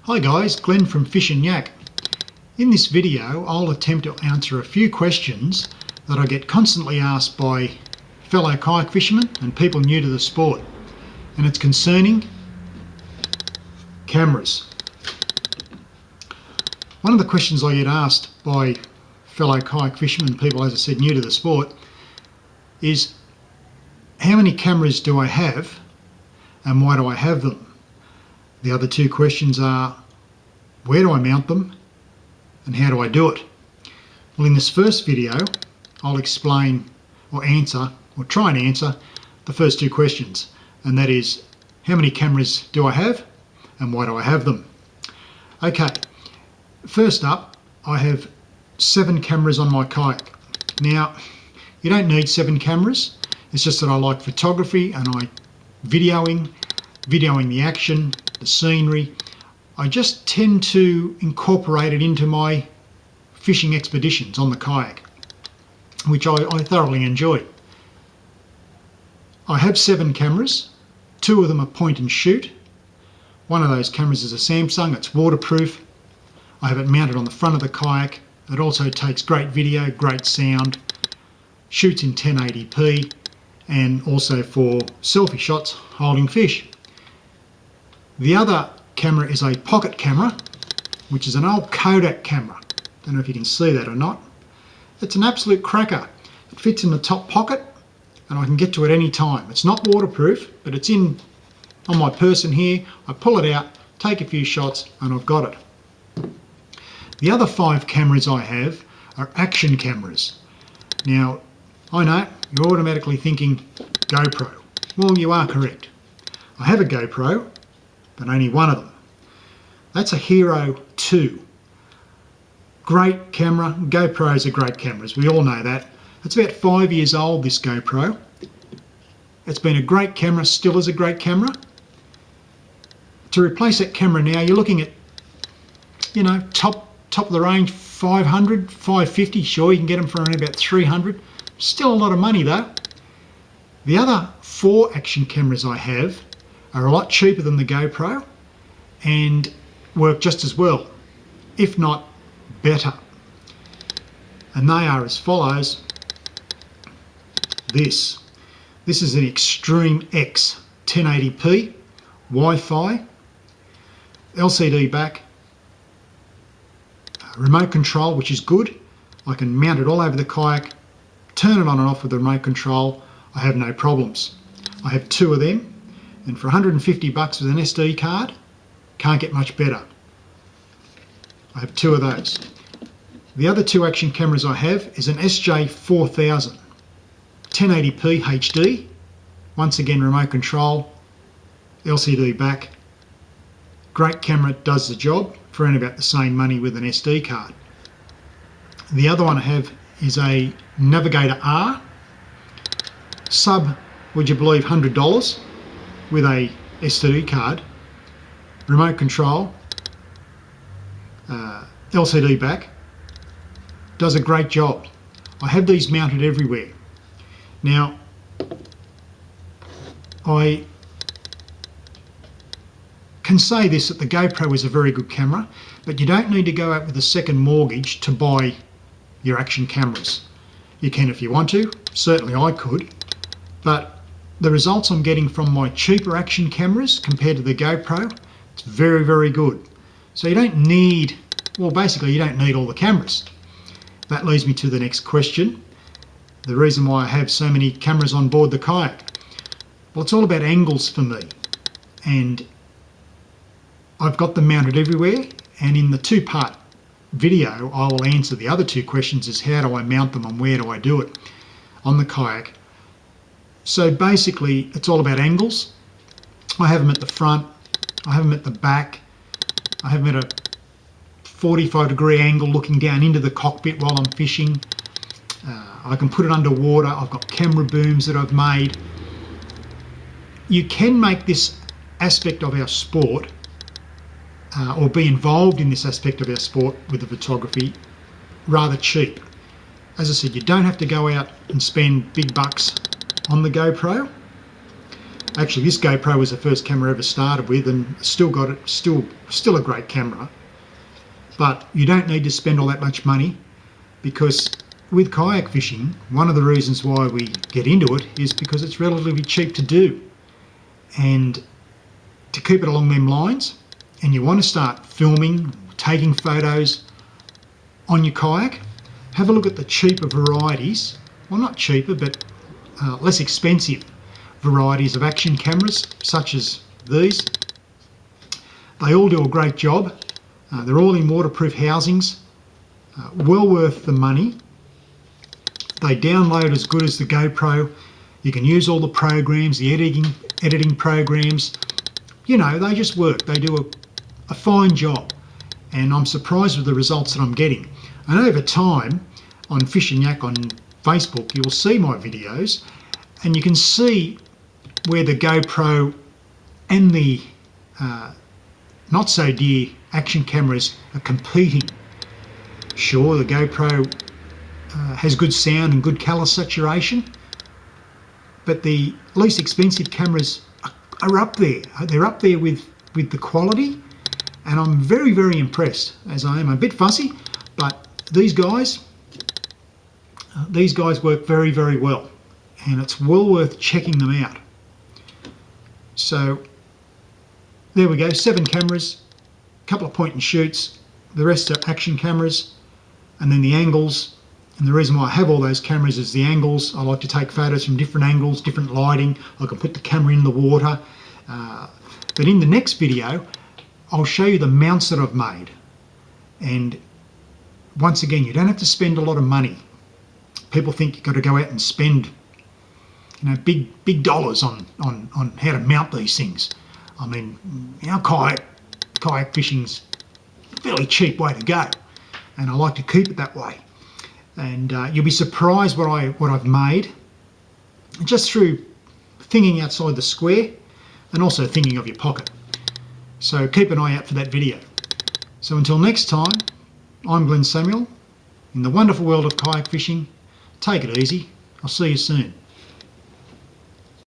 Hi guys, Glenn from Fish and Yak. In this video I'll attempt to answer a few questions that I get constantly asked by fellow kayak fishermen and people new to the sport, and it's concerning cameras. One of the questions I get asked by fellow kayak fishermen and people, as I said, new to the sport is how many cameras do I have and why do I have them? The other two questions are, where do I mount them and how do I do it? Well, in this first video, I'll explain or answer, or try and answer, the first two questions, and that is, how many cameras do I have and why do I have them? Okay, first up, I have 7 cameras on my kayak. Now, you don't need 7 cameras, it's just that I like photography and I videoing the action, the scenery. I just tend to incorporate it into my fishing expeditions on the kayak, which I thoroughly enjoy. I have 7 cameras, 2 of them are point and shoot. One of those cameras is a Samsung, it's waterproof. I have it mounted on the front of the kayak. It also takes great video, great sound, shoots in 1080p, and also for selfie shots holding fish. The other camera is a pocket camera, which is an old Kodak camera. Don't know if you can see that or not. It's an absolute cracker. It fits in the top pocket and I can get to it any time. It's not waterproof, but it's on my person here. I pull it out, take a few shots, and I've got it. The other 5 cameras I have are action cameras. Now, I know you're automatically thinking GoPro. Well, you are correct. I have a GoPro, but only one of them. That's a Hero 2. Great camera. GoPros are great cameras, we all know that. It's about 5 years old, this GoPro. It's been a great camera, still is a great camera. To replace that camera now, you're looking at, top of the range, 500, 550, sure, you can get them for around about 300. Still a lot of money though. The other 4 action cameras I have are a lot cheaper than the GoPro and work just as well, if not better. And they are as follows. This is an Extreme X 1080p, Wi-Fi, LCD back, remote control, which is good. I can mount it all over the kayak, turn it on and off with the remote control. I have no problems. I have 2 of them, and for 150 bucks with an SD card, can't get much better. I have 2 of those. The other 2 action cameras I have is an SJ4000, 1080p HD, once again remote control, LCD back. Great camera, does the job for around about the same money with an SD card. The other one I have is a Navigator R, sub, would you believe, $100 with a SD card, remote control, LCD back, does a great job. I have these mounted everywhere. Now, I can say this, that the GoPro is a very good camera, but you don't need to go out with a second mortgage to buy your action cameras. You can if you want to, certainly I could, but the results I'm getting from my cheaper action cameras compared to the GoPro, it's very, very good. So you don't need, well, basically you don't need all the cameras. That leads me to the next question. The reason why I have so many cameras on board the kayak. Well, it's all about angles for me, and I've got them mounted everywhere, and in the 2-part video I will answer the other 2 questions, is how do I mount them and where do I do it on the kayak. So basically it's all about angles. I have them at the front, I have them at the back, I have them at a 45-degree angle looking down into the cockpit while I'm fishing. I can put it underwater. I've got camera booms that I've made. You can make this aspect of our sport or be involved in this aspect of our sport with the photography rather cheap. As I said, you don't have to go out and spend big bucks on the GoPro. Actually, this GoPro was the first camera I ever started with, and still got it. Still a great camera. But you don't need to spend all that much money, because with kayak fishing, one of the reasons why we get into it is because it's relatively cheap to do. And to keep it along them lines, and you want to start filming, taking photos on your kayak, have a look at the cheaper varieties. Well, not cheaper, but less expensive varieties of action cameras, such as these. They all do a great job. They're all in waterproof housings. Well worth the money. They download as good as the GoPro. You can use all the programs, the editing programs. You know, they just work. They do a fine job. And I'm surprised with the results that I'm getting. And over time, on Fish and Yak on Facebook, you'll see my videos, and you can see where the GoPro and the not so dear action cameras are competing. Sure, the GoPro has good sound and good colour saturation, but the least expensive cameras are up there. They're up there with the quality, and I'm very, very impressed, as I am a bit fussy, but these guys work very, very well, and it's well worth checking them out. So there we go, 7 cameras, a couple of point and shoots, the rest are action cameras, and then the angles. And the reason why I have all those cameras is the angles. I like to take photos from different angles, different lighting. I can put the camera in the water. But in the next video, I'll show you the mounts that I've made. And once again, you don't have to spend a lot of money. People think you've got to go out and spend, you know, big dollars on how to mount these things. I mean, you know, kayak fishing's a fairly cheap way to go, and I like to keep it that way. And you'll be surprised what I've made just through thinking outside the square and also thinking of your pocket. So keep an eye out for that video. So until next time, I'm Glenn Samuel in the wonderful world of kayak fishing. Take it easy. I'll see you soon.